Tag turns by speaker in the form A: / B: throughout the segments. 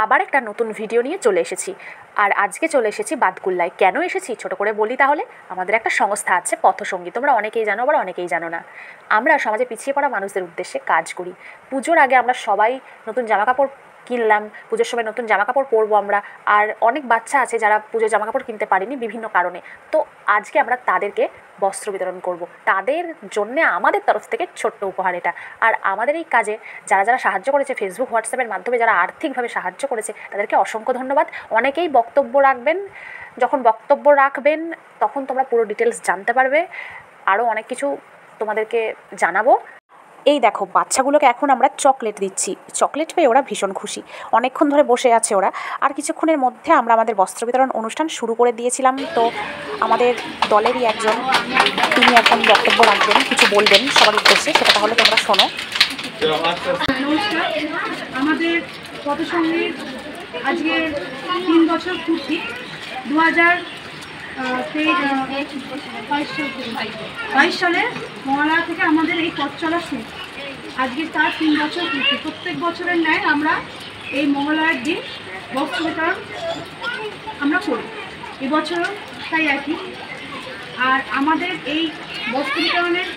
A: আবার একটা নতুন ভিডিও নিয়ে চলে এসেছি। আর আজকে চলে এসেছি বাতকুল্লায়। কেন এসেছি ছোট করে বলি তাহলে। আমাদের একটা সংস্থা আছে পথসঙ্গী, তোমরা অনেকেই জানো আবার অনেকেই জানো না। আমরা সমাজে পিছিয়ে পড়া মানুষদের উদ্দেশ্যে কাজ করি। পুজোর আগে আমরা সবাই নতুন জামাকাপড় কিনলাম, পুজোর সময় নতুন জামাকাপড় পরবো আমরা। আর অনেক বাচ্চা আছে যারা পুজোর জামাকাপড় কিনতে পারেনি বিভিন্ন কারণে। তো আজকে আমরা তাদেরকে বস্ত্র বিতরণ করব। তাদের জন্যে আমাদের তরফ থেকে ছোট্ট উপহার এটা। আর আমাদের এই কাজে যারা যারা সাহায্য করেছে, ফেসবুক হোয়াটসঅ্যাপের মাধ্যমে যারা আর্থিকভাবে সাহায্য করেছে, তাদেরকে অসংখ্য ধন্যবাদ। অনেকেই বক্তব্য রাখবেন, যখন বক্তব্য রাখবেন তখন তোমরা পুরো ডিটেলস জানতে পারবে। আরও অনেক কিছু তোমাদেরকে জানাবো। এই দেখো, বাচ্চাগুলোকে এখন আমরা চকলেট দিচ্ছি। চকলেট পেয়ে ওরা ভীষণ খুশি, অনেকক্ষণ ধরে বসে আছে ওরা। আর কিছুক্ষণের মধ্যে আমরা আমাদের বস্ত্র বিতরণ অনুষ্ঠান শুরু করে দিয়েছিলাম। তো আমাদের দলেরই একজন, তিনি এখন বক্তব্য রাখবেন, কিছু বলবেন সবার উদ্দেশ্যে, সেটা তাহলে তোমরা শোনো।
B: নমস্কার, আমাদের পথসঙ্গীর আজকে 3 বছর পূর্তি। 2022 সালে মহালয়া থেকে আমাদের এই পথ চলা শুরু। আজকে তার 3 বছর পূর্তি। প্রত্যেক বছরের ন্যায় আমরা এই মহালয়ার দিন বস্ত্র বিতরণ আমরা করি, এবছরও তাই একই। আর আমাদের এই বস্ত্র বিতরণের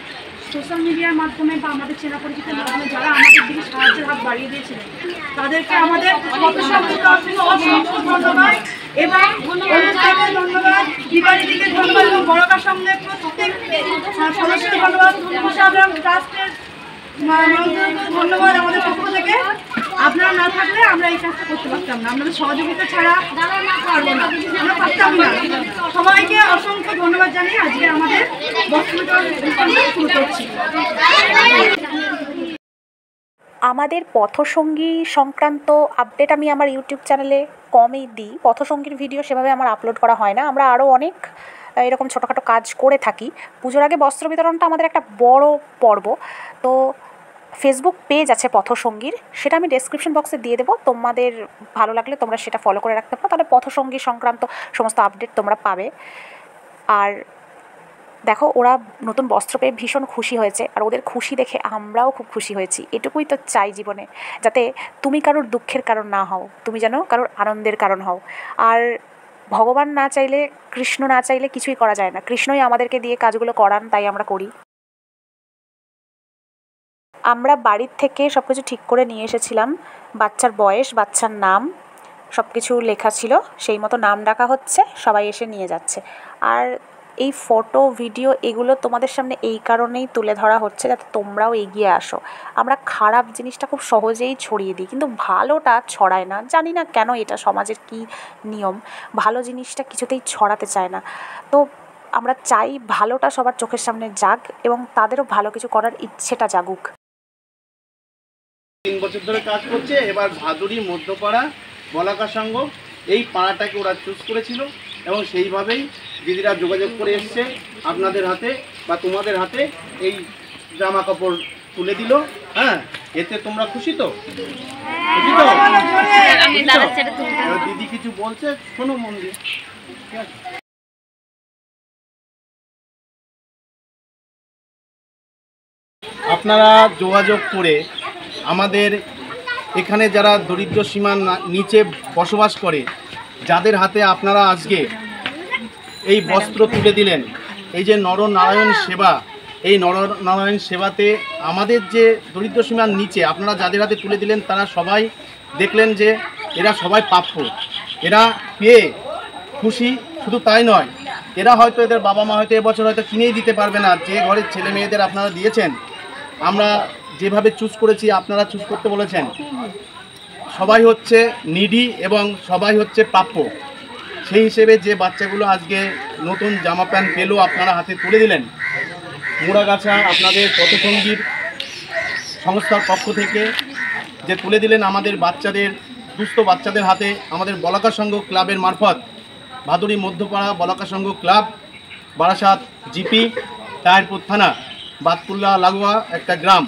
B: সোশ্যাল মিডিয়ার মাধ্যমে বা আমাদের চেনা পরিচিতের মাধ্যমে যারা আমাদের দিকে সাহায্যের হাত বাড়িয়ে দিয়েছিলেন, তাদেরকে আমাদের অসংখ্য ধন্যবাদ। এবং ধন্যবাদ, দিবাড়িদিকে ধন্যবাদ এবং বড়কার সঙ্গে প্রত্যেক সদস্যকে ধন্যবাদ, ট্রাস্টের ধন্যবাদ আমাদের পক্ষ থেকে। আপনারা না থাকলে আমরা এই কাজটা করতে পারতাম না, আপনাদের সহযোগিতা ছাড়া পারবো না, আমরা পারতাম না। সবাইকে অসংখ্য ধন্যবাদ জানিয়ে আজকে আমাদের বক্তব্য শুরু করছি।
A: আমাদের পথসঙ্গী সংক্রান্ত আপডেট আমি আমার ইউটিউব চ্যানেলে কমই দিই। পথসঙ্গীর ভিডিও সেভাবে আমার আপলোড করা হয় না। আমরা আরও অনেক এরকম ছোটোখাটো কাজ করে থাকি। পুজোর আগে বস্ত্র বিতরণটা আমাদের একটা বড় পর্ব। তো ফেসবুক পেজ আছে পথসঙ্গীর, সেটা আমি ডেসক্রিপশন বক্সে দিয়ে দেবো। তোমাদের ভালো লাগলে তোমরা সেটা ফলো করে রাখতে পারো, তাহলে পথসঙ্গী সংক্রান্ত সমস্ত আপডেট তোমরা পাবে। আর দেখো, ওরা নতুন বস্ত্র পেয়ে ভীষণ খুশি হয়েছে, আর ওদের খুশি দেখে আমরাও খুব খুশি হয়েছি। এটুকুই তো চাই জীবনে, যাতে তুমি কারোর দুঃখের কারণ না হও, তুমি যেন কারোর আনন্দের কারণ হও। আর ভগবান না চাইলে, কৃষ্ণ না চাইলে কিছুই করা যায় না। কৃষ্ণই আমাদেরকে দিয়ে কাজগুলো করান, তাই আমরা করি। আমরা বাড়ির থেকে সব কিছু ঠিক করে নিয়ে এসেছিলাম। বাচ্চার বয়স, বাচ্চার নাম সব কিছু লেখা ছিল, সেই মতো নাম ডাকা হচ্ছে, সবাই এসে নিয়ে যাচ্ছে। আর এই ফটো ভিডিও এগুলো তোমাদের সামনে এই কারণেই তুলে ধরা হচ্ছে যাতে তোমরাও এগিয়ে আসো। আমরা খারাপ জিনিসটা খুব সহজেই ছড়িয়ে দিই, কিন্তু ভালোটা ছড়ায় না। জানি না কেন, এটা সমাজের কি নিয়ম, ভালো জিনিসটা কিছুতেই ছড়াতে চায় না। তো আমরা চাই ভালোটা সবার চোখের সামনে যাক এবং তাদেরও ভালো কিছু করার ইচ্ছেটা জাগুক।
C: 3 বছর ধরে কাজ করছে। এবার ভাদুরী মধ্যপাড়া বলাকা সংঘ এই পাড়াটাকে ওরা চুজ করেছিল এবং সেইভাবেই দিদিরা যোগাযোগ করে এসছে আপনাদের হাতে বা তোমাদের হাতে এই জামা কাপড় তুলে দিল। হ্যাঁ, এতে তোমরা খুশি তো? খুশি তো? দিদি কিছু বলছে, শোনো মন দিয়ে। আপনারা যোগাযোগ করে আমাদের এখানে যারা দরিদ্র সীমার নিচে বসবাস করে, যাদের হাতে আপনারা আজকে এই বস্ত্র তুলে দিলেন, এই যে নরনারায়ণ সেবা, এই নরনারায়ণ সেবাতে আমাদের যে দরিদ্র সীমার নিচে আপনারা যাদের হাতে তুলে দিলেন, তারা সবাই দেখলেন যে এরা সবাই প্রাপ্য, এরা পেয়ে খুশি। শুধু তাই নয়, এরা হয়তো এদের বাবা মা হয়তো এবছর হয়তো কিনেই দিতে পারবে না, যে ঘরের ছেলে মেয়েদের আপনারা দিয়েছেন, আমরা যেভাবে চুজ করেছি, আপনারা চুজ করতে বলেছেন, সবাই হচ্ছে নিডি এবং সবাই হচ্ছে প্রাপ্য। সেই হিসেবে যে বাচ্চাগুলো আজকে নতুন জামা প্যান্ট পেলো, আপনারা হাতে তুলে দিলেন। মুড়াগাছা আপনাদের পথসঙ্গীর সংস্থার পক্ষ থেকে যে তুলে দিলেন আমাদের বাচ্চাদের, দুস্থ বাচ্চাদের হাতে, আমাদের বলাকা সংঘ ক্লাবের মারফত, ভাদুরী মধ্যপাড়া বলাকা সংঘ ক্লাব, বারাসাত জিপি, তাহিরপুর থানা, বাতকুল্লা লাগোয়া একটা গ্রাম।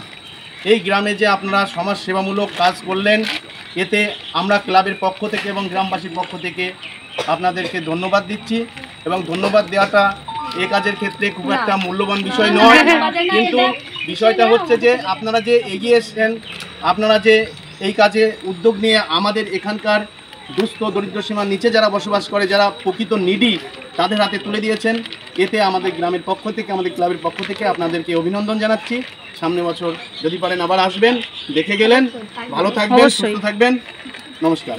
C: এই গ্রামে যে আপনারা সমাজ সেবামূলক কাজ করলেন, এতে আমরা ক্লাবের পক্ষ থেকে এবং গ্রামবাসীর পক্ষ থেকে আপনাদেরকে ধন্যবাদ দিচ্ছি। এবং ধন্যবাদ দেওয়াটা এই কাজের ক্ষেত্রে খুব একটা মূল্যবান বিষয় নয়, কিন্তু বিষয়টা হচ্ছে যে আপনারা যে এগিয়ে এসেছেন, আপনারা যে এই কাজে উদ্যোগ নিয়ে আমাদের এখানকার দুস্থ দরিদ্র সীমার নিচে যারা বসবাস করে, যারা প্রকৃত নিডি, তাদের হাতে তুলে দিয়েছেন। এতে আমাদের গ্রামের পক্ষ থেকে, আমাদের ক্লাবের পক্ষ থেকে আপনাদেরকে অভিনন্দন জানাচ্ছি। সামনে বছর যদি পারেন আবার আসবেন, দেখে গেলেন। ভালো থাকবেন, সুস্থ থাকবেন। নমস্কার।